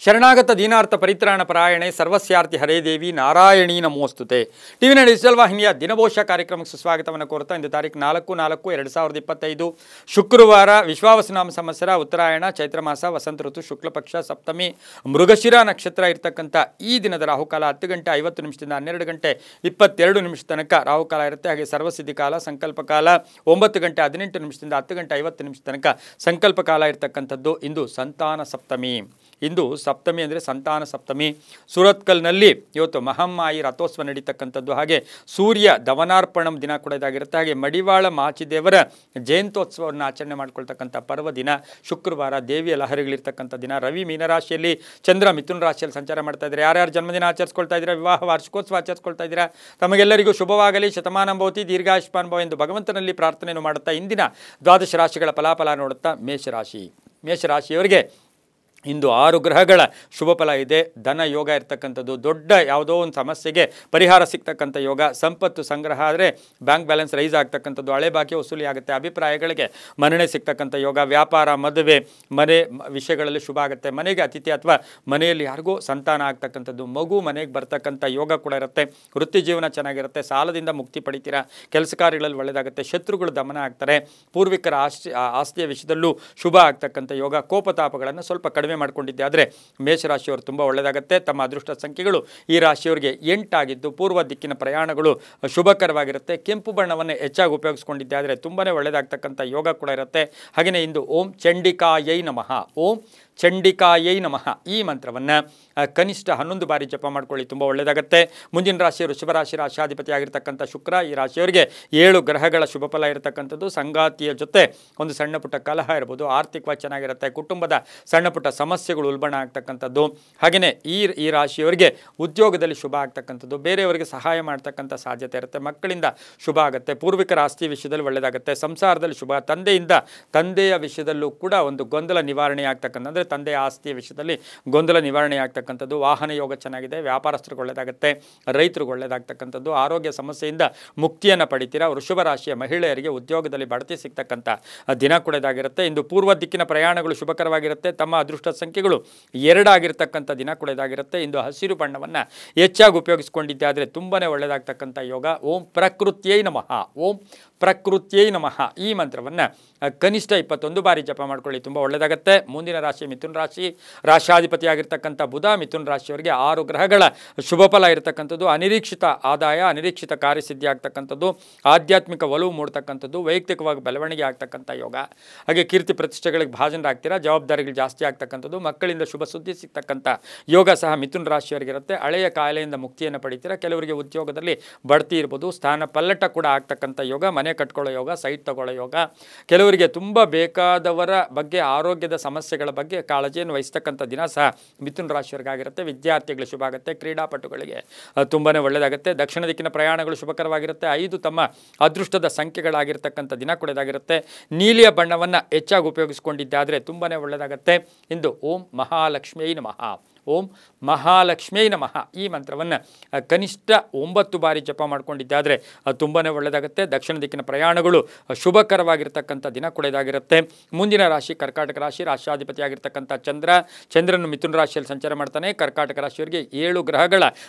ಶರಣಾಗತ ದೀನಾರ್ಥ ಪರಿತ್ರಾಣ ಪರಾಯಣೆ ಸರ್ವಸ್ಯಾರ್ಥಿ ಹರೇ ದೇವಿ Narayani ನಮೋಸ್ತುತೆ. ಟಿವಿನ digital ವಾಹಿನಿಯ ದಿನಭೋಷ ಕಾರ್ಯಕ್ರಮಕ್ಕೆ ಸುಸ್ವಾಗತವನ್ನು ಕೋರ್ತಾ ಇಂದು ತಾರೀಕು 4/4/2025 ಶುಕ್ರವಾರ ವಿಶ್ವಾವಸುನಾಮ ಸಂವತ್ಸರ ಉತ್ತರಾಯಣ ಚೈತ್ರ ಮಾಸ ವಸಂತ ಋತು ಶುಕ್ಲ ಪಕ್ಷ ಸಪ್ತಮಿ ಮೃಗಶಿರ ನಕ್ಷತ್ರ ಇರತಕ್ಕಂಥ ಈ ದಿನದ ರಾಹುಕಾಲ 10 ಗಂಟೆ 50 ನಿಮಿಷದಿಂದ 12 ಗಂಟೆ 22 ನಿಮಿಷ ತನಕ ರಾಹುಕಾಲ ಇರುತ್ತೆ. ಹಾಗೆ ಸರ್ವಸಿದ್ಧಿ ಕಾಲ ಸಂಕಲ್ಪ ಕಾಲ 9 ಗಂಟೆ 18 ನಿಮಿಷದಿಂದ 10 ಗಂಟೆ 50 ನಿಮಿಷ ತನಕ ಸಂಕಲ್ಪ ಕಾಲ ಇರತಕ್ಕಂಥದ್ದು. ಇಂದು ಸಂತಾನ ಸಪ್ತಮಿ. ಇಂದು ಸಪ್ತಮಿ ಅಂದರೆ ಸಂತಾನ ಸಪ್ತಮಿ. ಸುರತ್ಕಲ್ನಲ್ಲಿ ಇವತ್ತು ಮಹಮ್ಮಾಯಿ ರಥೋತ್ಸವ ನಡೀತಕ್ಕಂಥದ್ದು. ಹಾಗೆ ಸೂರ್ಯ ದವನಾರ್ಪಣಂ ದಿನ ಕೂಡ ಇದಾಗಿರುತ್ತೆ. ಹಾಗೆ ಮಡಿವಾಳ ಮಾಚಿದೇವರ ಜಯಂತ್ಯೋತ್ಸವವನ್ನು ಆಚರಣೆ ಮಾಡ್ಕೊಳ್ತಕ್ಕಂಥ ಪರ್ವ ದಿನ ಶುಕ್ರವಾರ. ದೇವಿಯ ಲಹರಿಗಳಿರ್ತಕ್ಕಂಥ ದಿನ. ರವಿ ಮೀನರಾಶಿಯಲ್ಲಿ, ಚಂದ್ರ ಮಿಥುನ ರಾಶಿಯಲ್ಲಿ ಸಂಚಾರ ಮಾಡ್ತಾ ಇದ್ದಾರೆ. ಯಾರ್ಯಾರು ಜನ್ಮದಿನ ಆಚರಿಸ್ಕೊಳ್ತಾ ಇದ್ದೀರಾ, ವಿವಾಹ ವಾರ್ಷಿಕೋತ್ಸವ ಆಚರಿಸ್ಕೊಳ್ತಾ ಇದ್ದೀರಾ, ತಮಗೆಲ್ಲರಿಗೂ ಶುಭವಾಗಲಿ, ಶತಮಾನ ಭವತಿ, ದೀರ್ಘಾಯುಷ್ಮಾನ್ ಭವ ಎಂದು ಭಗವಂತನಲ್ಲಿ ಪ್ರಾರ್ಥನೆಯನ್ನು ಮಾಡುತ್ತಾ ಇಂದಿನ ದ್ವಾದಶ ರಾಶಿಗಳ ಫಲಾಫಲ ನೋಡುತ್ತಾ ಮೇಷರಾಶಿಯವರಿಗೆ ಇಂದು 6 ಗ್ರಹಗಳ ಶುಭ ಫಲ ಇದೆ. ಧನ ಯೋಗ ಇರ್ತಕ್ಕಂಥದ್ದು, ದೊಡ್ಡ ಯಾವುದೋ ಒಂದು ಸಮಸ್ಯೆಗೆ ಪರಿಹಾರ ಸಿಗ್ತಕ್ಕಂಥ ಯೋಗ, ಸಂಪತ್ತು ಸಂಗ್ರಹ ಆದರೆ ಬ್ಯಾಂಕ್ ಬ್ಯಾಲೆನ್ಸ್ ರೈಸ್ ಆಗ್ತಕ್ಕಂಥದ್ದು, ಹಳೆ ಬಾಕಿ ವಸೂಲಿ ಆಗುತ್ತೆ, ಅಭಿಪ್ರಾಯಗಳಿಗೆ ಮನ್ನಣೆ ಸಿಗ್ತಕ್ಕಂಥ ಯೋಗ, ವ್ಯಾಪಾರ ಮದುವೆ ಮನೆ ವಿಷಯಗಳಲ್ಲಿ ಶುಭ ಆಗುತ್ತೆ, ಮನೆಗೆ ಅತಿಥಿ ಅಥವಾ ಮನೆಯಲ್ಲಿ ಯಾರಿಗೂ ಸಂತಾನ ಆಗ್ತಕ್ಕಂಥದ್ದು, ಮಗು ಮನೆಗೆ ಬರ್ತಕ್ಕಂಥ ಯೋಗ ಕೂಡ ಇರುತ್ತೆ. ವೃತ್ತಿ ಜೀವನ ಚೆನ್ನಾಗಿರುತ್ತೆ, ಸಾಲದಿಂದ ಮುಕ್ತಿ ಪಡಿತೀರಾ, ಕೆಲಸ ಕಾರ್ಯಗಳಲ್ಲಿ ಒಳ್ಳೆಯದಾಗುತ್ತೆ, ಶತ್ರುಗಳು ದಮನ ಆಗ್ತಾರೆ, ಪೂರ್ವಿಕರ ಆಸ್ತಿಯ ವಿಷಯದಲ್ಲೂ ಶುಭ ಆಗ್ತಕ್ಕಂಥ ಯೋಗ. ಕೋಪತಾಪಗಳನ್ನು ಸ್ವಲ್ಪ ಕಡಿಮೆ ಮಾಡಿಕೊಂಡಿದ್ದೆ ಆದರೆ ಮೇಷರಾಶಿಯವರು ತುಂಬ ಒಳ್ಳೆಯದಾಗುತ್ತೆ. ತಮ್ಮ ಅದೃಷ್ಟ ಸಂಖ್ಯೆಗಳು ಈ ರಾಶಿಯವರಿಗೆ 8 ಆಗಿದ್ದು ಪೂರ್ವ ದಿಕ್ಕಿನ ಪ್ರಯಾಣಗಳು ಶುಭಕರವಾಗಿರುತ್ತೆ. ಕೆಂಪು ಬಣ್ಣವನ್ನು ಹೆಚ್ಚಾಗಿ ಉಪಯೋಗಿಸ್ಕೊಂಡಿದ್ದೆ ಆದರೆ ತುಂಬಾ ಒಳ್ಳೆಯದಾಗ್ತಕ್ಕಂಥ ಯೋಗ ಕೂಡ ಇರುತ್ತೆ. ಹಾಗೆಯೇ ಇಂದು ಓಂ ಚಂಡಿಕಾಯೈ ನಮಃ, ಓಂ ಚಂಡಿಕಾಯೈ ನಮಃ ಈ ಮಂತ್ರವನ್ನು ಕನಿಷ್ಠ 11 ಬಾರಿ ಜಪ ಮಾಡ್ಕೊಳ್ಳಿ, ತುಂಬ ಒಳ್ಳೆಯದಾಗುತ್ತೆ. ಮುಂದಿನ ರಾಶಿಯವರು ಶುಭರಾಶಿ, ರಾಶಾಧಿಪತಿ ಆಗಿರ್ತಕ್ಕಂಥ ಶುಕ್ರ. ಈ ರಾಶಿಯವರಿಗೆ 7 ಗ್ರಹಗಳ ಶುಭ ಫಲ ಇರತಕ್ಕಂಥದ್ದು. ಸಂಗಾತಿಯ ಜೊತೆ ಒಂದು ಸಣ್ಣ ಪುಟ್ಟ ಕಲಹ ಇರ್ಬೋದು, ಆರ್ಥಿಕವಾಗಿ ಚೆನ್ನಾಗಿರುತ್ತೆ, ಕುಟುಂಬದ ಸಣ್ಣ ಪುಟ್ಟ ಸಮಸ್ಯೆಗಳು ಉಲ್ಬಣ ಆಗ್ತಕ್ಕಂಥದ್ದು. ಹಾಗೆಯೇ ಈ ರಾಶಿಯವರಿಗೆ ಉದ್ಯೋಗದಲ್ಲಿ ಶುಭ ಆಗ್ತಕ್ಕಂಥದ್ದು, ಬೇರೆಯವರಿಗೆ ಸಹಾಯ ಮಾಡ್ತಕ್ಕಂಥ ಸಾಧ್ಯತೆ ಇರುತ್ತೆ, ಮಕ್ಕಳಿಂದ ಶುಭ ಆಗುತ್ತೆ, ಪೂರ್ವಿಕರ ಆಸ್ತಿ ವಿಷಯದಲ್ಲಿ ಒಳ್ಳೆಯದಾಗುತ್ತೆ, ಸಂಸಾರದಲ್ಲಿ ಶುಭ, ತಂದೆಯ ವಿಷಯದಲ್ಲೂ ಕೂಡ ಒಂದು ಗೊಂದಲ ನಿವಾರಣೆ ಆಗ್ತಕ್ಕಂಥ, ಅಂದರೆ ತಂದೆಯ ಆಸ್ತಿಯ ವಿಷಯದಲ್ಲಿ ಗೊಂದಲ ನಿವಾರಣೆ ಆಗ್ತಕ್ಕಂಥದ್ದು. ವಾಹನ ಯೋಗ ಚೆನ್ನಾಗಿದೆ, ವ್ಯಾಪಾರಸ್ಥರಿಗೆ ಒಳ್ಳೆಯದಾಗುತ್ತೆ, ರೈತರಿಗೆ ಒಳ್ಳೆಯದಾಗ್ತಕ್ಕಂಥದ್ದು, ಆರೋಗ್ಯ ಸಮಸ್ಯೆಯಿಂದ ಮುಕ್ತಿಯನ್ನು ಪಡಿತೀರಾ. ವೃಷಭ ರಾಶಿಯ ಮಹಿಳೆಯರಿಗೆ ಉದ್ಯೋಗದಲ್ಲಿ ಬಡ್ತಿ ಸಿಗ್ತಕ್ಕಂಥ ದಿನ ಕೂಡ ಇದಾಗಿರುತ್ತೆ. ಇಂದು ಪೂರ್ವ ದಿಕ್ಕಿನ ಪ್ರಯಾಣಗಳು ಶುಭಕರವಾಗಿರುತ್ತೆ. ತಮ್ಮ ಅದೃಷ್ಟ ಸಂಖ್ಯೆಗಳು 2 ಆಗಿರ್ತಕ್ಕಂಥ ದಿನ ಕೂಡ ಇದಾಗಿರುತ್ತೆ. ಇಂದು ಹಸಿರು ಬಣ್ಣವನ್ನು ಹೆಚ್ಚಾಗಿ ಉಪಯೋಗಿಸಿಕೊಂಡಿದ್ದೆ ಆದರೆ ತುಂಬಾ ಒಳ್ಳೆಯದಾಗ್ತಕ್ಕಂಥ ಯೋಗ. ಓಂ ಪ್ರಕೃತ್ಯೈ ನಮಃ, ಓಂ ಪ್ರಕೃತ್ಯೈ ನಮಃ ಈ ಮಂತ್ರವನ್ನು ಕನಿಷ್ಠ 21 ಬಾರಿ ಜಪ ಮಾಡ್ಕೊಳ್ಳಿ, ತುಂಬ ಒಳ್ಳೆಯದಾಗುತ್ತೆ. ಮುಂದಿನ ರಾಶಿ ಮಿಥುನ ರಾಶಿ. ರಾಶಾಧಿಪತಿ ಆಗಿರ್ತಕ್ಕಂಥ ಬುಧ. ಮಿಥುನ ರಾಶಿಯವರಿಗೆ 6 ಗ್ರಹಗಳ ಶುಭ ಫಲ ಇರತಕ್ಕಂಥದ್ದು. ಅನಿರೀಕ್ಷಿತ ಆದಾಯ, ಅನಿರೀಕ್ಷಿತ ಕಾರ್ಯಸಿದ್ಧಿ ಆಗ್ತಕ್ಕಂಥದ್ದು, ಆಧ್ಯಾತ್ಮಿಕ ಒಲವು ಮೂಡ್ತಕ್ಕಂಥದ್ದು, ವೈಯಕ್ತಿಕವಾಗಿ ಬೆಳವಣಿಗೆ ಆಗ್ತಕ್ಕಂಥ ಯೋಗ. ಹಾಗೆ ಕೀರ್ತಿ ಪ್ರತಿಷ್ಠೆಗಳಿಗೆ ಭಾಜನರಾಗ್ತೀರಾ, ಜವಾಬ್ದಾರಿಗಳು ಜಾಸ್ತಿ ಆಗ್ತಕ್ಕಂಥದ್ದು, ಮಕ್ಕಳಿಂದ ಶುಭ ಸುದ್ದಿ ಸಿಗ್ತಕ್ಕಂಥ ಯೋಗ ಸಹ ಮಿಥುನ ರಾಶಿಯವರಿಗಿರುತ್ತೆ. ಹಳೆಯ ಕಾಯಿಲೆಯಿಂದ ಮುಕ್ತಿಯನ್ನು ಪಡಿತೀರಾ. ಕೆಲವರಿಗೆ ಉದ್ಯೋಗದಲ್ಲಿ ಬಡ್ತಿ ಇರ್ಬೋದು, ಸ್ಥಾನ ಪಲ್ಲಟ ಕೂಡ ಆಗ್ತಕ್ಕಂಥ ಯೋಗ, ಮನೆ ಕಟ್ಕೊಳ್ಳೋ ಯೋಗ, ಸೈಟ್ ತಗೊಳ್ಳೋ ಯೋಗ. ಕೆಲವರಿಗೆ ತುಂಬ ಬೇಕಾದವರ ಬಗ್ಗೆ, ಆರೋಗ್ಯದ ಸಮಸ್ಯೆಗಳ ಬಗ್ಗೆ ಕಾಳಜಿಯನ್ನು ವಹಿಸ್ತಕ್ಕಂಥ ದಿನ ಸಹ ಮಿಥುನ ರಾಶಿಯವರಿಗಾಗಿರುತ್ತೆ. ವಿದ್ಯಾರ್ಥಿಗಳು ಶುಭ ಆಗುತ್ತೆ, ಕ್ರೀಡಾಪಟುಗಳಿಗೆ ತುಂಬಾ ಒಳ್ಳೆಯದಾಗುತ್ತೆ. ದಕ್ಷಿಣ ದಿಕ್ಕಿನ ಪ್ರಯಾಣಗಳು ಶುಭಕರವಾಗಿರುತ್ತೆ. 5 ತಮ್ಮ ಅದೃಷ್ಟದ ಸಂಖ್ಯೆಗಳಾಗಿರ್ತಕ್ಕಂಥ ದಿನ ಕೂಡ ಇದಾಗಿರುತ್ತೆ. ನೀಲಿಯ ಬಣ್ಣವನ್ನು ಹೆಚ್ಚಾಗಿ ಉಪಯೋಗಿಸಿಕೊಂಡಿದ್ದೆ ಆದರೆ ತುಂಬಾ ಒಳ್ಳೆಯದಾಗುತ್ತೆ. ಇಂದು ಓಂ ಮಹಾಲಕ್ಷ್ಮಿಯೈ ನಮಃ, ಓಂ ಮಹಾಲಕ್ಷ್ಮಿಯೈ ನಮಃ ಈ ಮಂತ್ರವನ್ನು ಕನಿಷ್ಠ 9 ಬಾರಿ ಜಪ ಮಾಡ್ಕೊಂಡಿದ್ದೆ ಆದರೆ ತುಂಬಾ ಒಳ್ಳೆಯದಾಗುತ್ತೆ. ದಕ್ಷಿಣ ದಿಕ್ಕಿನ ಪ್ರಯಾಣಗಳು ಶುಭಕರವಾಗಿರ್ತಕ್ಕಂಥ ದಿನ ಕೂಡ ಇದಾಗಿರುತ್ತೆ. ಮುಂದಿನ ರಾಶಿ ಕರ್ಕಾಟಕ ರಾಶಿ. ರಾಶಾಧಿಪತಿ ಆಗಿರ್ತಕ್ಕಂಥ ಚಂದ್ರನು ಮಿಥುನ ರಾಶಿಯಲ್ಲಿ ಸಂಚಾರ ಮಾಡ್ತಾನೆ. ಕರ್ಕಾಟಕ ರಾಶಿಯವರಿಗೆ 7 ಗ್ರಹಗಳ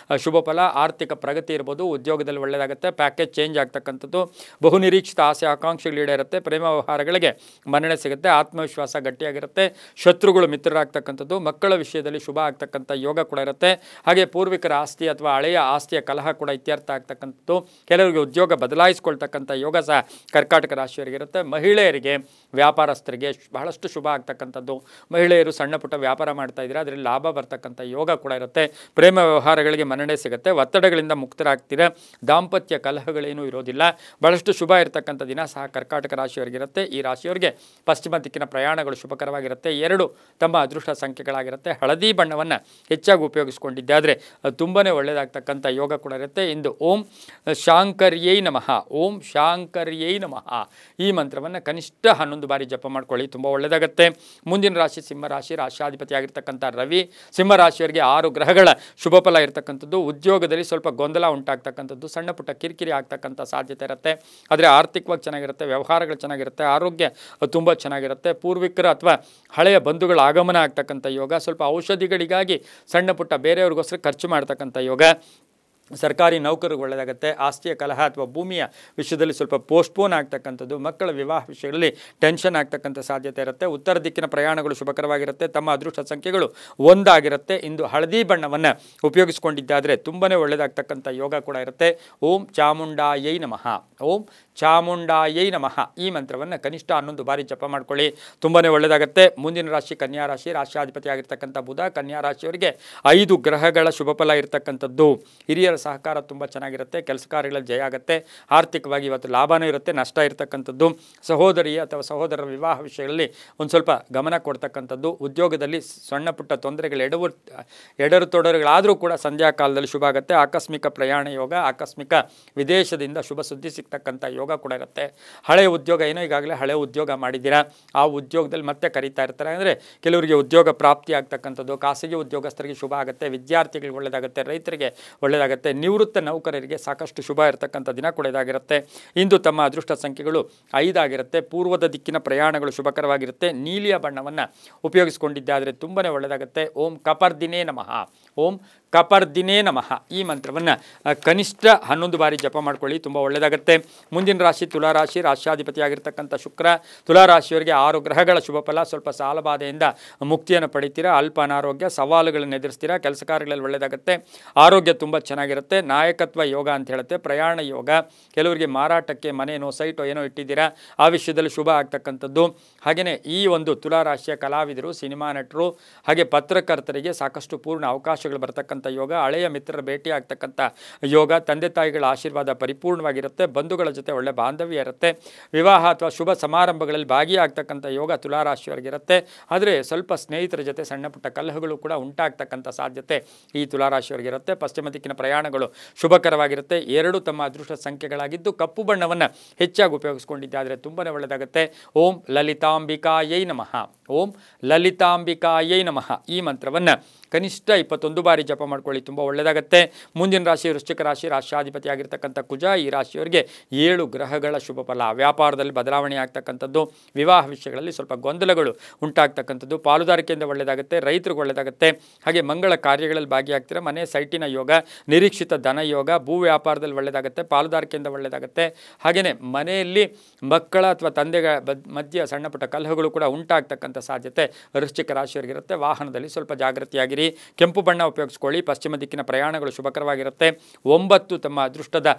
ಶುಭ ಫಲ. ಆರ್ಥಿಕ ಪ್ರಗತಿ ಇರ್ಬೋದು, ಉದ್ಯೋಗದಲ್ಲಿ ಒಳ್ಳೆಯದಾಗುತ್ತೆ, ಪ್ಯಾಕೇಜ್ ಚೇಂಜ್ ಆಗ್ತಕ್ಕಂಥದ್ದು, ಬಹುನಿರೀಕ್ಷಿತ ಆಸೆ ಆಕಾಂಕ್ಷೆಗಳು ಈಡೇರುತ್ತೆ, ಪ್ರೇಮ ವ್ಯವಹಾರಗಳಿಗೆ ಮನ್ನಣೆ ಸಿಗುತ್ತೆ, ಆತ್ಮವಿಶ್ವಾಸ ಗಟ್ಟಿಯಾಗಿರುತ್ತೆ, ಶತ್ರುಗಳು ಮಿತ್ರರಾಗ್ತಕ್ಕಂಥದ್ದು, ಮಕ್ಕಳ ವಿಷಯದಲ್ಲಿ ಶುಭ ಆಗ್ತಕ್ಕಂಥ ಯೋಗ ಕೂಡ ಇರುತ್ತೆ. ಹಾಗೆ ಪೂರ್ವಿಕರ ಆಸ್ತಿ ಅಥವಾ ಹಳೆಯ ಆಸ್ತಿಯ ಕಲಹ ಕೂಡ ಇತ್ಯರ್ಥ ಆಗ್ತಕ್ಕಂಥದ್ದು, ಕೆಲವರಿಗೆ ಉದ್ಯೋಗ ಬದಲಾಯಿಸಿಕೊಳ್ತಕ್ಕಂಥ ಯೋಗ ಸಹ ಕರ್ಕಾಟಕ ರಾಶಿಯವರಿಗಿರುತ್ತೆ. ಮಹಿಳೆಯರಿಗೆ, ವ್ಯಾಪಾರಸ್ಥರಿಗೆ ಬಹಳಷ್ಟು ಶುಭ ಆಗ್ತಕ್ಕಂಥದ್ದು. ಮಹಿಳೆಯರು ಸಣ್ಣ ಪುಟ್ಟ ವ್ಯಾಪಾರ ಮಾಡ್ತಾ ಇದ್ದೀರಾ, ಅದರಲ್ಲಿ ಲಾಭ ಬರ್ತಕ್ಕಂಥ ಯೋಗ ಕೂಡ ಇರುತ್ತೆ. ಪ್ರೇಮ ವ್ಯವಹಾರಗಳಿಗೆ ಮನ್ನಣೆ ಸಿಗುತ್ತೆ, ಒತ್ತಡಗಳಿಂದ ಮುಕ್ತರಾಗ್ತೀರಾ, ದಾಂಪತ್ಯ ಕಲಹಗಳೇನೂ ಇರೋದಿಲ್ಲ. ಬಹಳಷ್ಟು ಶುಭ ಇರತಕ್ಕಂಥ ದಿನ ಸಹ ಕರ್ಕಾಟಕ ರಾಶಿಯವರಿಗಿರುತ್ತೆ. ಈ ರಾಶಿಯವರಿಗೆ ಪಶ್ಚಿಮ ದಿಕ್ಕಿನ ಪ್ರಯಾಣಗಳು ಶುಭಕರವಾಗಿರುತ್ತೆ. 2 ತಮ್ಮ ಅದೃಷ್ಟ ಸಂಖ್ಯೆಗಳಾಗಿರುತ್ತೆ. ಹಳದಿ ಬಣ್ಣವನ್ನು ಹೆಚ್ಚಾಗಿ ಉಪಯೋಗಿಸಿಕೊಂಡಿದ್ದೆ ಆದರೆ ತುಂಬಾ ಒಳ್ಳೆಯದಾಗ್ತಕ್ಕಂಥ ಯೋಗ ಕೂಡ ಇರುತ್ತೆ. ಇಂದು ಓಂ ಶಾಂಕರ್ಯೈ ನಮಃ, ಓಂ ಶಾಂಕರ್ಯೈ ನಮಃ ಈ ಮಂತ್ರವನ್ನು ಕನಿಷ್ಠ 11 ಬಾರಿ ಜಪ ಮಾಡ್ಕೊಳ್ಳಿ, ತುಂಬ ಒಳ್ಳೆಯದಾಗುತ್ತೆ. ಮುಂದಿನ ರಾಶಿ ಸಿಂಹರಾಶಿ. ರಾಶಾಧಿಪತಿ ಆಗಿರ್ತಕ್ಕಂಥ ರವಿ. ಸಿಂಹರಾಶಿಯವರಿಗೆ 6 ಗ್ರಹಗಳ ಶುಭ ಫಲ ಇರತಕ್ಕಂಥದ್ದು. ಉದ್ಯೋಗದಲ್ಲಿ ಸ್ವಲ್ಪ ಗೊಂದಲ ಉಂಟಾಗ್ತಕ್ಕಂಥದ್ದು, ಸಣ್ಣ ಪುಟ್ಟ ಕಿರಿಕಿರಿ ಆಗ್ತಕ್ಕಂಥ ಸಾಧ್ಯತೆ ಇರುತ್ತೆ, ಆದರೆ ಆರ್ಥಿಕವಾಗಿ ಚೆನ್ನಾಗಿರುತ್ತೆ, ವ್ಯವಹಾರಗಳು ಚೆನ್ನಾಗಿರುತ್ತೆ, ಆರೋಗ್ಯ ತುಂಬ ಚೆನ್ನಾಗಿರುತ್ತೆ. ಪೂರ್ವಿಕರ ಅಥವಾ ಹಳೆಯ ಬಂಧುಗಳ ಆಗಮನ ಆಗ್ತಕ್ಕಂಥ ಯೋಗ. ಸ್ವಲ್ಪ ಔಷಧಿಗಳಿಗಾಗಿ ಹೀಗಾಗಿ ಸಣ್ಣ ಪುಟ್ಟ ಬೇರೆಯವ್ರಿಗೋಸ್ಕರ ಖರ್ಚು ಮಾಡ್ತಕ್ಕಂಥ ಯೋಗ. ಸರ್ಕಾರಿ ನೌಕರಿಗೆ ಒಳ್ಳೆಯದಾಗುತ್ತೆ. ಆಸ್ತಿಯ ಕಲಹ ಅಥವಾ ಭೂಮಿಯ ವಿಷಯದಲ್ಲಿ ಸ್ವಲ್ಪ ಪೋಸ್ಟ್ಪೋನ್ ಆಗ್ತಕ್ಕಂಥದ್ದು, ಮಕ್ಕಳ ವಿವಾಹ ವಿಷಯಗಳಲ್ಲಿ ಟೆನ್ಷನ್ ಆಗ್ತಕ್ಕಂಥ ಸಾಧ್ಯತೆ ಇರುತ್ತೆ. ಉತ್ತರ ದಿಕ್ಕಿನ ಪ್ರಯಾಣಗಳು ಶುಭಕರವಾಗಿರುತ್ತೆ. ತಮ್ಮ ಅದೃಷ್ಟ ಸಂಖ್ಯೆಗಳು 1 ಆಗಿರುತ್ತೆ. ಇಂದು ಹಳದಿ ಬಣ್ಣವನ್ನು ಉಪಯೋಗಿಸ್ಕೊಂಡಿದ್ದಾದರೆ ತುಂಬಾ ಒಳ್ಳೆಯದಾಗ್ತಕ್ಕಂಥ ಯೋಗ ಕೂಡ ಇರುತ್ತೆ. ಓಂ ಚಾಮುಂಡಾಯೈ ನಮಃ. ಓಂ ಚಾಮುಂಡಾಯೈ ನಮಃ ಈ ಮಂತ್ರವನ್ನು ಕನಿಷ್ಠ 11 ಬಾರಿ ಜಪ ಮಾಡ್ಕೊಳ್ಳಿ, ತುಂಬಾ ಒಳ್ಳೆಯದಾಗುತ್ತೆ. ಮುಂದಿನ ರಾಶಿ ಕನ್ಯಾ ರಾಶಿ. ರಾಶಿಯಾಧಿಪತಿ ಆಗಿರ್ತಕ್ಕಂಥ ಬುಧ. ಕನ್ಯಾ ರಾಶಿಯವರಿಗೆ 5 ಗ್ರಹಗಳ ಶುಭ ಫಲ ಇರತಕ್ಕಂಥದ್ದು. ಹಿರಿಯರ ಸಹಕಾರ ತುಂಬ ಚೆನ್ನಾಗಿರುತ್ತೆ. ಕೆಲಸ ಕಾರ್ಯಗಳಲ್ಲಿ ಜಯ ಆಗುತ್ತೆ. ಆರ್ಥಿಕವಾಗಿ ಇವತ್ತು ಲಾಭನೂ ಇರುತ್ತೆ, ನಷ್ಟ ಇರತಕ್ಕಂಥದ್ದು. ಸಹೋದರಿ ಅಥವಾ ಸಹೋದರರ ವಿವಾಹ ವಿಷಯಗಳಲ್ಲಿ ಒಂದು ಸ್ವಲ್ಪ ಗಮನ ಕೊಡ್ತಕ್ಕಂಥದ್ದು. ಉದ್ಯೋಗದಲ್ಲಿ ಸಣ್ಣ ಪುಟ್ಟ ತೊಂದರೆಗಳು ಎಡರು ತೊಡರುಗಳಾದರೂ ಕೂಡ ಸಂಧ್ಯಾ ಕಾಲದಲ್ಲಿ ಶುಭ ಆಗುತ್ತೆ. ಆಕಸ್ಮಿಕ ಪ್ರಯಾಣ ಯೋಗ, ಆಕಸ್ಮಿಕ ವಿದೇಶದಿಂದ ಶುಭ ಸುದ್ದಿ ಸಿಗ್ತಕ್ಕಂಥ ಯೋಗ ಕೂಡ ಇರುತ್ತೆ. ಹಳೆಯ ಉದ್ಯೋಗ ಏನೋ ಈಗಾಗಲೇ ಹಳೆಯ ಉದ್ಯೋಗ ಮಾಡಿದ್ದೀರಾ, ಆ ಉದ್ಯೋಗದಲ್ಲಿ ಮತ್ತೆ ಕರೀತಾ ಇರ್ತಾರೆ ಅಂದರೆ ಕೆಲವರಿಗೆ ಉದ್ಯೋಗ ಪ್ರಾಪ್ತಿ ಆಗ್ತಕ್ಕಂಥದ್ದು. ಖಾಸಗಿ ಉದ್ಯೋಗಸ್ಥರಿಗೆ ಶುಭ ಆಗುತ್ತೆ. ವಿದ್ಯಾರ್ಥಿಗಳಿಗೆ ಒಳ್ಳೆಯದಾಗುತ್ತೆ. ರೈತರಿಗೆ ಒಳ್ಳೆಯದಾಗುತ್ತೆ. ನಿವೃತ್ತ ನೌಕರರಿಗೆ ಸಾಕಷ್ಟು ಶುಭ ಇರತಕ್ಕಂಥ ದಿನ ಕೂಡ ಇದಾಗಿರುತ್ತೆ. ಇಂದು ತಮ್ಮ ಅದೃಷ್ಟ ಸಂಖ್ಯೆಗಳು 5 ಆಗಿರುತ್ತೆ. ಪೂರ್ವದ ದಿಕ್ಕಿನ ಪ್ರಯಾಣಗಳು ಶುಭಕರವಾಗಿರುತ್ತೆ. ನೀಲಿಯ ಬಣ್ಣವನ್ನು ಉಪಯೋಗಿಸಿಕೊಂಡಿದ್ದಾದರೆ ತುಂಬಾ ಒಳ್ಳೆಯದಾಗುತ್ತೆ. ಓಂ ಕಪರ್ದಿನೇ ನಮಃ. ಓಂ ಕಪರ್ದಿನೇ ನಮಃ ಈ ಮಂತ್ರವನ್ನು ಕನಿಷ್ಠ 11 ಬಾರಿ ಜಪ ಮಾಡ್ಕೊಳ್ಳಿ, ತುಂಬ ಒಳ್ಳೆಯದಾಗುತ್ತೆ. ಮುಂದಿನ ರಾಶಿ ತುಲಾರಾಶಿ. ರಾಶ್ಯಾಧಿಪತಿ ಆಗಿರ್ತಕ್ಕಂಥ ಶುಕ್ರ. ತುಲಾರಾಶಿಯವರಿಗೆ 6 ಗ್ರಹಗಳ ಶುಭ ಫಲ. ಸ್ವಲ್ಪ ಸಾಲಬಾಧೆಯಿಂದ ಮುಕ್ತಿಯನ್ನು ಪಡಿತೀರಾ. ಅಲ್ಪ ಅನಾರೋಗ್ಯ, ಸವಾಲುಗಳನ್ನು ಎದುರಿಸ್ತೀರಾ. ಕೆಲಸ ಕಾರ್ಯಗಳಲ್ಲಿ ಒಳ್ಳೆಯದಾಗುತ್ತೆ. ಆರೋಗ್ಯ ತುಂಬ ಚೆನ್ನಾಗಿರುತ್ತೆ. ನಾಯಕತ್ವ ಯೋಗ ಅಂತ ಹೇಳುತ್ತೆ. ಪ್ರಯಾಣ ಯೋಗ. ಕೆಲವರಿಗೆ ಮಾರಾಟಕ್ಕೆ ಮನೇನೋ ಸೈಟೋ ಏನೋ ಇಟ್ಟಿದ್ದೀರಾ, ಆ ವಿಷಯದಲ್ಲಿ ಶುಭ ಆಗ್ತಕ್ಕಂಥದ್ದು. ಹಾಗೆಯೇ ಈ ಒಂದು ತುಲಾರಾಶಿಯ ಕಲಾವಿದರು, ಸಿನಿಮಾ ನಟರು, ಹಾಗೆ ಪತ್ರಕರ್ತರಿಗೆ ಸಾಕಷ್ಟು ಪೂರ್ಣ ಅವಕಾಶಗಳು ಬರ್ತಕ್ಕಂಥ ಯೋಗ. ಹಳೆಯ ಮಿತ್ರರ ಭೇಟಿ ಆಗ್ತಕ್ಕಂಥ ಯೋಗ. ತಂದೆ ತಾಯಿಗಳ ಆಶೀರ್ವಾದ ಪರಿಪೂರ್ಣವಾಗಿರುತ್ತೆ. ಬಂಧುಗಳ ಜೊತೆ ಒಳ್ಳೆ ಬಾಂಧವ್ಯ ಇರುತ್ತೆ. ವಿವಾಹ ಅಥವಾ ಶುಭ ಸಮಾರಂಭಗಳಲ್ಲಿ ಭಾಗಿಯಾಗ್ತಕ್ಕಂಥ ಯೋಗ ತುಲಾರಾಶಿಯವರಿಗಿರುತ್ತೆ. ಆದರೆ ಸ್ವಲ್ಪ ಸ್ನೇಹಿತರ ಜೊತೆ ಸಣ್ಣ ಪುಟ್ಟ ಕಲಹಗಳು ಕೂಡ ಉಂಟಾಗ್ತಕ್ಕಂಥ ಸಾಧ್ಯತೆ ಈ ತುಲಾರಾಶಿಯವರಿಗಿರುತ್ತೆ. ಪಶ್ಚಿಮ ದಿಕ್ಕಿನ ಪ್ರಯಾಣಗಳು ಶುಭಕರವಾಗಿರುತ್ತೆ. 2 ತಮ್ಮ ಅದೃಷ್ಟ ಸಂಖ್ಯೆಗಳಾಗಿದ್ದು ಕಪ್ಪು ಬಣ್ಣವನ್ನು ಹೆಚ್ಚಾಗಿ ಉಪಯೋಗಿಸ್ಕೊಂಡಿದ್ದಾದರೆ ತುಂಬಾ ಒಳ್ಳೆಯದಾಗುತ್ತೆ. ಓಂ ಲಲಿತಾಂಬಿಕಾಯೈ ನಮಃ. ಓಂ ಲಲಿತಾಂಬಿಕಾಯೈ ನಮಃ ಈ ಮಂತ್ರವನ್ನು ಕನಿಷ್ಠ 21 ಬಾರಿ ಜಪ ಮಾಡ್ಕೊಳ್ಳಿ, ತುಂಬ ಒಳ್ಳೆಯದಾಗುತ್ತೆ. ಮುಂದಿನ ರಾಶಿ ವೃಶ್ಚಿಕ ರಾಶಿ. ರಾಶಿಯಾಧಿಪತಿ ಆಗಿರ್ತಕ್ಕಂಥ ಕುಜ. ಈ ರಾಶಿಯವರಿಗೆ 7 ಗ್ರಹಗಳ ಶುಭ ಫಲ. ವ್ಯಾಪಾರದಲ್ಲಿ ಬದಲಾವಣೆ ಆಗ್ತಕ್ಕಂಥದ್ದು. ವಿವಾಹ ವಿಷಯಗಳಲ್ಲಿ ಸ್ವಲ್ಪ ಗೊಂದಲಗಳು ಉಂಟಾಗ್ತಕ್ಕಂಥದ್ದು. ಪಾಲುದಾರಿಕೆಯಿಂದ ಒಳ್ಳೆಯದಾಗುತ್ತೆ. ರೈತರಿಗೆ ಒಳ್ಳೆಯದಾಗುತ್ತೆ. ಹಾಗೆ ಮಂಗಳ ಕಾರ್ಯಗಳಲ್ಲಿ ಭಾಗಿಯಾಗ್ತೀರ. ಮನೆ ಸೈಟಿನ ಯೋಗ, ನಿರೀಕ್ಷಿತ ಧನ ಯೋಗ. ಭೂ ವ್ಯಾಪಾರದಲ್ಲಿ ಒಳ್ಳೆಯದಾಗುತ್ತೆ. ಪಾಲುದಾರಿಕೆಯಿಂದ ಒಳ್ಳೆಯದಾಗುತ್ತೆ. ಹಾಗೆಯೇ ಮನೆಯಲ್ಲಿ ಮಕ್ಕಳ ಅಥವಾ ತಂದೆಗಳ ಮಧ್ಯೆ ಸಣ್ಣ ಪುಟ್ಟ ಕಲಹಗಳು ಕೂಡ ಉಂಟಾಗ್ತಕ್ಕಂಥ ಸಾಧ್ಯತೆ ವೃಶ್ಚಿಕ ರಾಶಿಯವರಿಗಿರುತ್ತೆ. ವಾಹನದಲ್ಲಿ ಸ್ವಲ್ಪ ಜಾಗೃತಿಯಾಗಿರಿ. ಕೆಂಪು ಬಣ್ಣ ಉಪಯೋಗಿಸ್ಕೊಳ್ಳಿ. ಪಶ್ಚಿಮ ದಿಕ್ಕಿನ ಪ್ರಯಾಣಗಳು ಶುಭಕರವಾಗಿರುತ್ತೆ. 9 ತಮ್ಮ ಅದೃಷ್ಟದ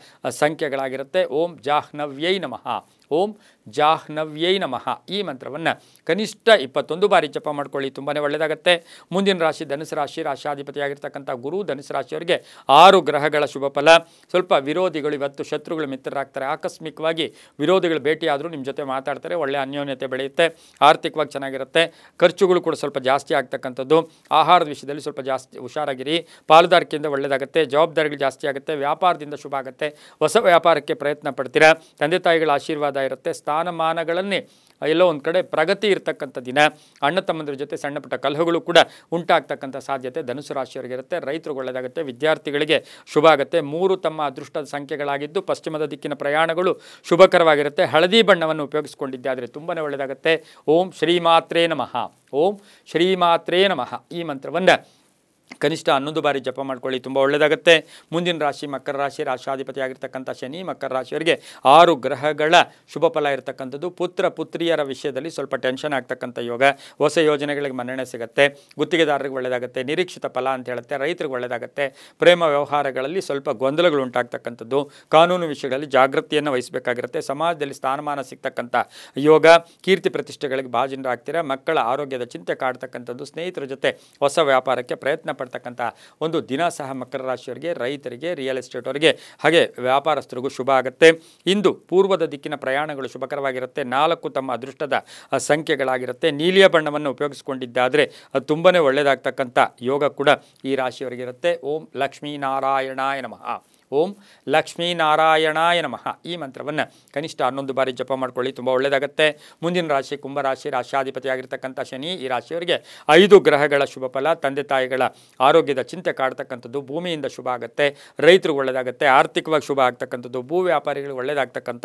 ಸಂಖ್ಯೆಗಳಾಗಿರುತ್ತೆ. ಓಂ ಜಾಹ್ನವ್ಯೈ ನಮಃ. ಓಂ ಜಾಹ್ನವ್ಯೈ ನಮಃ ಈ ಮಂತ್ರವನ್ನು ಕನಿಷ್ಠ 21 ಬಾರಿ ಜಪ ಮಾಡ್ಕೊಳ್ಳಿ, ತುಂಬಾ ಒಳ್ಳೆಯದಾಗುತ್ತೆ. ಮುಂದಿನ ರಾಶಿ ಧನುಸು ರಾಶಿ. ರಾಶಿಯಾಧಿಪತಿಯಾಗಿರ್ತಕ್ಕಂಥ ಗುರು. ಧನುಸು ರಾಶಿಯವರಿಗೆ 6 ಗ್ರಹಗಳ ಶುಭ ಫಲ. ಸ್ವಲ್ಪ ವಿರೋಧಿಗಳು ಇವತ್ತು ಶತ್ರುಗಳು ಮಿತ್ರರಾಗ್ತಾರೆ. ಆಕಸ್ಮಿಕವಾಗಿ ವಿರೋಧಿಗಳು ಭೇಟಿಯಾದರೂ ನಿಮ್ಮ ಜೊತೆ ಮಾತಾಡ್ತಾರೆ. ಒಳ್ಳೆಯ ಅನ್ಯೋನ್ಯತೆ ಬೆಳೆಯುತ್ತೆ. ಆರ್ಥಿಕವಾಗಿ ಚೆನ್ನಾಗಿರುತ್ತೆ. ಖರ್ಚುಗಳು ಕೂಡ ಸ್ವಲ್ಪ ಜಾಸ್ತಿ ಆಗ್ತಕ್ಕಂಥದ್ದು. ಆಹಾರದ ವಿಷಯದಲ್ಲಿ ಸ್ವಲ್ಪ ಜಾಸ್ತಿ ಹುಷಾರಾಗಿರಿ. ಪಾಲುದಾರಿಕೆಯಿಂದ ಒಳ್ಳೆಯದಾಗುತ್ತೆ. ಜವಾಬ್ದಾರಿಗಳು ಜಾಸ್ತಿ ಆಗುತ್ತೆ. ವ್ಯಾಪಾರದಿಂದ ಶುಭ ಆಗುತ್ತೆ. ಹೊಸ ವ್ಯಾಪಾರಕ್ಕೆ ಪ್ರಯತ್ನ ಪಡ್ತೀರಾ. ತಂದೆ ತಾಯಿಗಳ ಆಶೀರ್ವಾದ ಇರುತ್ತೆ. ಸ್ಥಾನಮಾನಗಳಲ್ಲಿ ಎಲ್ಲೋ ಒಂದು ಕಡೆ ಪ್ರಗತಿ ಇರತಕ್ಕಂಥ ದಿನ. ಅಣ್ಣ ತಮ್ಮಂದ್ರ ಜೊತೆ ಸಣ್ಣ ಪುಟ್ಟ ಕಲಹಗಳು ಕೂಡ ಉಂಟಾಗ್ತಕ್ಕಂಥ ಸಾಧ್ಯತೆ ಧನುಸು ರಾಶಿಯವರಿಗಿರುತ್ತೆ. ರೈತರಿಗೆ ಒಳ್ಳೆಯದಾಗುತ್ತೆ. ವಿದ್ಯಾರ್ಥಿಗಳಿಗೆ ಶುಭ ಆಗುತ್ತೆ. 3 ತಮ್ಮ ಅದೃಷ್ಟದ ಸಂಖ್ಯೆಗಳಾಗಿದ್ದು ಪಶ್ಚಿಮದ ದಿಕ್ಕಿನ ಪ್ರಯಾಣಗಳು ಶುಭಕರವಾಗಿರುತ್ತೆ. ಹಳದಿ ಬಣ್ಣವನ್ನು ಉಪಯೋಗಿಸಿಕೊಂಡಿದ್ದಾದರೆ ತುಂಬಾ ಒಳ್ಳೆಯದಾಗುತ್ತೆ. ಓಂ ಶ್ರೀಮಾತ್ರೇ ನಮಃ. ಓಂ ಶ್ರೀಮಾತ್ರೇ ನಮಃ ಈ ಮಂತ್ರವನ್ನು ಕನಿಷ್ಠ 11 ಬಾರಿ ಜಪ ಮಾಡ್ಕೊಳ್ಳಿ, ತುಂಬ ಒಳ್ಳೆಯದಾಗುತ್ತೆ. ಮುಂದಿನ ರಾಶಿ ಮಕರ ರಾಶಿ. ರಾಶಿಯಾಧಿಪತಿ ಆಗಿರ್ತಕ್ಕಂಥ ಶನಿ. ಮಕರ ರಾಶಿಯವರಿಗೆ 6 ಗ್ರಹಗಳ ಶುಭ ಫಲ ಇರತಕ್ಕಂಥದ್ದು. ಪುತ್ರ ಪುತ್ರಿಯರ ವಿಷಯದಲ್ಲಿ ಸ್ವಲ್ಪ ಟೆನ್ಷನ್ ಆಗ್ತಕ್ಕಂಥ ಯೋಗ. ಹೊಸ ಯೋಜನೆಗಳಿಗೆ ಮನ್ನಣೆ ಸಿಗುತ್ತೆ. ಗುತ್ತಿಗೆದಾರರಿಗೆ ಒಳ್ಳೆಯದಾಗುತ್ತೆ. ನಿರೀಕ್ಷಿತ ಫಲ ಅಂತ ಹೇಳುತ್ತೆ. ರೈತರಿಗೆ ಒಳ್ಳೆಯದಾಗುತ್ತೆ. ಪ್ರೇಮ ವ್ಯವಹಾರಗಳಲ್ಲಿ ಸ್ವಲ್ಪ ಗೊಂದಲಗಳು ಉಂಟಾಗ್ತಕ್ಕಂಥದ್ದು. ಕಾನೂನು ವಿಷಯಗಳಲ್ಲಿ ಜಾಗೃತಿಯನ್ನು ವಹಿಸಬೇಕಾಗಿರುತ್ತೆ. ಸಮಾಜದಲ್ಲಿ ಸ್ಥಾನಮಾನ ಸಿಗ್ತಕ್ಕಂಥ ಯೋಗ. ಕೀರ್ತಿ ಪ್ರತಿಷ್ಠೆಗಳಿಗೆ ಭಾಜನರಾಗ್ತೀರಾ. ಮಕ್ಕಳ ಆರೋಗ್ಯದ ಚಿಂತೆ ಕಾಡ್ತಕ್ಕಂಥದ್ದು. ಸ್ನೇಹಿತರ ಜೊತೆ ಹೊಸ ವ್ಯಾಪಾರಕ್ಕೆ ಪ್ರಯತ್ನ ಪಡ್ತಕ್ಕಂಥ ಒಂದು ದಿನ ಸಹ ಮಕರ ರಾಶಿಯವರಿಗೆ, ರೈತರಿಗೆ, ರಿಯಲ್ ಎಸ್ಟೇಟ್ ಅವರಿಗೆ, ಹಾಗೆ ವ್ಯಾಪಾರಸ್ಥರಿಗೂ ಶುಭ ಆಗುತ್ತೆ. ಇಂದು ಪೂರ್ವದ ದಿಕ್ಕಿನ ಪ್ರಯಾಣಗಳು ಶುಭಕರವಾಗಿರುತ್ತೆ. 4 ತಮ್ಮ ಅದೃಷ್ಟದ ಸಂಖ್ಯೆಗಳಾಗಿರುತ್ತೆ. ನೀಲಿಯ ಬಣ್ಣವನ್ನು ಉಪಯೋಗಿಸಿಕೊಂಡಿದ್ದಾದರೆ ಅದು ತುಂಬಾ ಒಳ್ಳೆಯದಾಗ್ತಕ್ಕಂಥ ಯೋಗ ಕೂಡ ಈ ರಾಶಿಯವರಿಗಿರುತ್ತೆ. ಓಂ ಲಕ್ಷ್ಮೀನಾರಾಯಣಾಯ ನಮಃ. ಓಂ ಲಕ್ಷ್ಮೀನಾರಾಯಣಾಯ ನಮಃ. ಈ ಮಂತ್ರವನ್ನು ಕನಿಷ್ಠ 11 ಬಾರಿ ಜಪ ಮಾಡ್ಕೊಳ್ಳಿ, ತುಂಬ ಒಳ್ಳೆಯದಾಗುತ್ತೆ. ಮುಂದಿನ ರಾಶಿ ಕುಂಭರಾಶಿ, ರಾಶ್ಯಾಧಿಪತಿಯಾಗಿರ್ತಕ್ಕಂಥ ಶನಿ. ಈ ರಾಶಿಯವರಿಗೆ 5 ಗ್ರಹಗಳ ಶುಭ ಫಲ. ತಂದೆ ತಾಯಿಗಳ ಆರೋಗ್ಯದ ಚಿಂತೆ ಕಾಡ್ತಕ್ಕಂಥದ್ದು, ಭೂಮಿಯಿಂದ ಶುಭ ಆಗುತ್ತೆ, ರೈತರಿಗೆ ಒಳ್ಳೆಯದಾಗುತ್ತೆ, ಆರ್ಥಿಕವಾಗಿ ಶುಭ ಆಗ್ತಕ್ಕಂಥದ್ದು, ಭೂ ವ್ಯಾಪಾರಿಗಳಿಗೆ ಒಳ್ಳೆಯದಾಗ್ತಕ್ಕಂಥ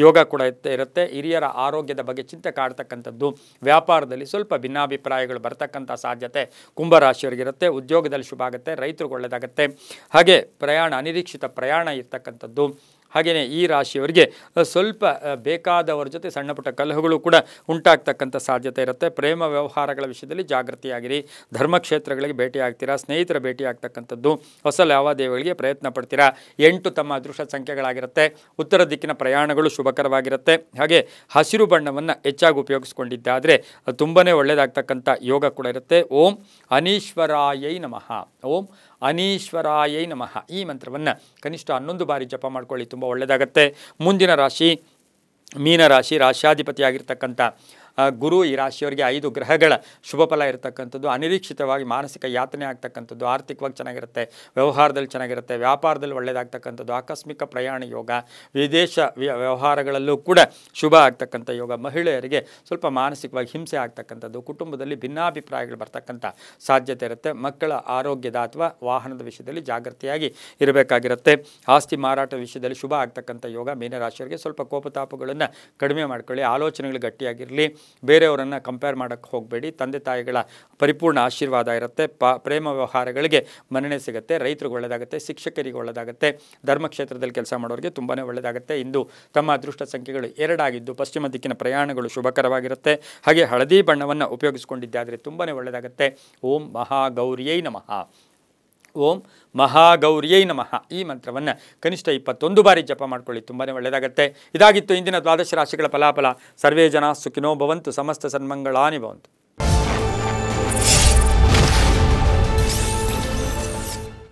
ಯೋಗ ಕೂಡ ಇರುತ್ತೆ. ಹಿರಿಯರ ಆರೋಗ್ಯದ ಬಗ್ಗೆ ಚಿಂತೆ ಕಾಡ್ತಕ್ಕಂಥದ್ದು, ವ್ಯಾಪಾರದಲ್ಲಿ ಸ್ವಲ್ಪ ಭಿನ್ನಾಭಿಪ್ರಾಯಗಳು ಬರ್ತಕ್ಕಂಥ ಸಾಧ್ಯತೆ ಕುಂಭರಾಶಿಯವರಿಗಿರುತ್ತೆ. ಉದ್ಯೋಗದಲ್ಲಿ ಶುಭ ಆಗುತ್ತೆ, ರೈತರಿಗೆ ಒಳ್ಳೆಯದಾಗುತ್ತೆ. ಹಾಗೆ ಪ್ರಯಾಣ, ಅನಿರೀಕ್ಷಿತ ಪ್ರಯಾಣ ಇರ್ತಕ್ಕಂಥದ್ದು. ಹಾಗೆಯೇ ಈ ರಾಶಿಯವರಿಗೆ ಸ್ವಲ್ಪ ಬೇಕಾದವರ ಜೊತೆ ಸಣ್ಣ ಪುಟ್ಟ ಕಲಹಗಳು ಕೂಡ ಉಂಟಾಗ್ತಕ್ಕಂಥ ಸಾಧ್ಯತೆ ಇರುತ್ತೆ. ಪ್ರೇಮ ವ್ಯವಹಾರಗಳ ವಿಷಯದಲ್ಲಿ ಜಾಗೃತಿಯಾಗಿರಿ. ಧರ್ಮಕ್ಷೇತ್ರಗಳಿಗೆ ಭೇಟಿ ಆಗ್ತೀರಾ, ಸ್ನೇಹಿತರ ಭೇಟಿ ಆಗ್ತಕ್ಕಂಥದ್ದು, ಹೊಸ ಲಾವಾದೇವಿಗಳಿಗೆ ಪ್ರಯತ್ನ ಪಡ್ತೀರಾ. 8 ತಮ್ಮ ಅದೃಷ್ಟ ಸಂಖ್ಯೆಗಳಾಗಿರುತ್ತೆ. ಉತ್ತರ ದಿಕ್ಕಿನ ಪ್ರಯಾಣಗಳು ಶುಭಕರವಾಗಿರುತ್ತೆ. ಹಾಗೆ ಹಸಿರು ಬಣ್ಣವನ್ನು ಹೆಚ್ಚಾಗಿ ಉಪಯೋಗಿಸ್ಕೊಂಡಿದ್ದಾದರೆ ತುಂಬಾ ಒಳ್ಳೆಯದಾಗ್ತಕ್ಕಂಥ ಯೋಗ ಕೂಡ ಇರುತ್ತೆ. ಓಂ ಅನೀಶ್ವರಾಯೈ ನಮಃ. ಓಂ ಅನೀಶ್ವರಾಯೈ ನಮಃ. ಈ ಮಂತ್ರವನ್ನು ಕನಿಷ್ಠ 11 ಬಾರಿ ಜಪ ಮಾಡ್ಕೊಳ್ಳಿ, ತುಂಬ ಒಳ್ಳೆಯದಾಗತ್ತೆ. ಮುಂದಿನ ರಾಶಿ ಮೀನರಾಶಿ, ರಾಶ್ಯಾಧಿಪತಿಯಾಗಿರ್ತಕ್ಕಂಥ ಗುರು. ಈ ರಾಶಿಯವರಿಗೆ 5 ಗ್ರಹಗಳ ಶುಭ ಫಲ ಇರತಕ್ಕಂಥದ್ದು. ಅನಿರೀಕ್ಷಿತವಾಗಿ ಮಾನಸಿಕ ಯಾತನೆ ಆಗ್ತಕ್ಕಂಥದ್ದು, ಆರ್ಥಿಕವಾಗಿ ಚೆನ್ನಾಗಿರುತ್ತೆ, ವ್ಯವಹಾರದಲ್ಲಿ ಚೆನ್ನಾಗಿರುತ್ತೆ, ವ್ಯಾಪಾರದಲ್ಲಿ ಒಳ್ಳೆಯದಾಗ್ತಕ್ಕಂಥದ್ದು, ಆಕಸ್ಮಿಕ ಪ್ರಯಾಣ ಯೋಗ, ವಿದೇಶ ವ್ಯವಹಾರಗಳಲ್ಲೂ ಕೂಡ ಶುಭ ಆಗ್ತಕ್ಕಂಥ ಯೋಗ. ಮಹಿಳೆಯರಿಗೆ ಸ್ವಲ್ಪ ಮಾನಸಿಕವಾಗಿ ಹಿಂಸೆ ಆಗ್ತಕ್ಕಂಥದ್ದು, ಕುಟುಂಬದಲ್ಲಿ ಭಿನ್ನಾಭಿಪ್ರಾಯಗಳು ಬರ್ತಕ್ಕಂಥ ಸಾಧ್ಯತೆ ಇರುತ್ತೆ. ಮಕ್ಕಳ ಆರೋಗ್ಯದ ಅಥವಾ ವಾಹನದ ವಿಷಯದಲ್ಲಿ ಜಾಗೃತಿಯಾಗಿ ಇರಬೇಕಾಗಿರುತ್ತೆ. ಆಸ್ತಿ ಮಾರಾಟ ವಿಷಯದಲ್ಲಿ ಶುಭ ಆಗ್ತಕ್ಕಂಥ ಯೋಗ. ಮೀನರಾಶಿಯವರಿಗೆ ಸ್ವಲ್ಪ ಕೋಪತಾಪಗಳನ್ನು ಕಡಿಮೆ ಮಾಡ್ಕೊಳ್ಳಿ, ಆಲೋಚನೆಗಳು ಗಟ್ಟಿಯಾಗಿರಲಿ, ಬೇರೆಯವರನ್ನು ಕಂಪೇರ್ ಮಾಡೋಕ್ಕೆ ಹೋಗಬೇಡಿ. ತಂದೆ ತಾಯಿಗಳ ಪರಿಪೂರ್ಣ ಆಶೀರ್ವಾದ ಇರುತ್ತೆ. ಪ್ರೇಮ ವ್ಯವಹಾರಗಳಿಗೆ ಮನ್ನಣೆ ಸಿಗುತ್ತೆ, ರೈತರಿಗೆ ಒಳ್ಳೆಯದಾಗುತ್ತೆ, ಶಿಕ್ಷಕರಿಗೆ ಒಳ್ಳೆಯದಾಗುತ್ತೆ, ಧರ್ಮಕ್ಷೇತ್ರದಲ್ಲಿ ಕೆಲಸ ಮಾಡೋರಿಗೆ ತುಂಬಾ ಒಳ್ಳೆಯದಾಗುತ್ತೆ. ಇಂದು ತಮ್ಮ ಅದೃಷ್ಟ ಸಂಖ್ಯೆಗಳು 2 ಆಗಿದ್ದು ಪಶ್ಚಿಮ ದಿಕ್ಕಿನ ಪ್ರಯಾಣಗಳು ಶುಭಕರವಾಗಿರುತ್ತೆ. ಹಾಗೆ ಹಳದಿ ಬಣ್ಣವನ್ನು ಉಪಯೋಗಿಸಿಕೊಂಡಿದ್ದಾದರೆ ತುಂಬಾ ಒಳ್ಳೆಯದಾಗುತ್ತೆ. ಓಂ ಮಹಾಗೌರಿಯೈ ನಮಃ. ಓಂ ಮಹಾಗೌರಿಯೈ ನಮಃ. ಈ ಮಂತ್ರವನ್ನು ಕನಿಷ್ಠ 21 ಬಾರಿ ಜಪ ಮಾಡ್ಕೊಳ್ಳಿ, ತುಂಬಾ ಒಳ್ಳೆಯದಾಗುತ್ತೆ. ಇದಾಗಿತ್ತು ಇಂದಿನ ದ್ವಾದಶ ರಾಶಿಗಳ ಫಲಾಫಲ. ಸರ್ವೇ ಜನ ಸುಖಿನೋ ಭವಂತು, ಸಮಸ್ತ ಸನ್ಮಂಗಳಾನಿ ಭವಂತು.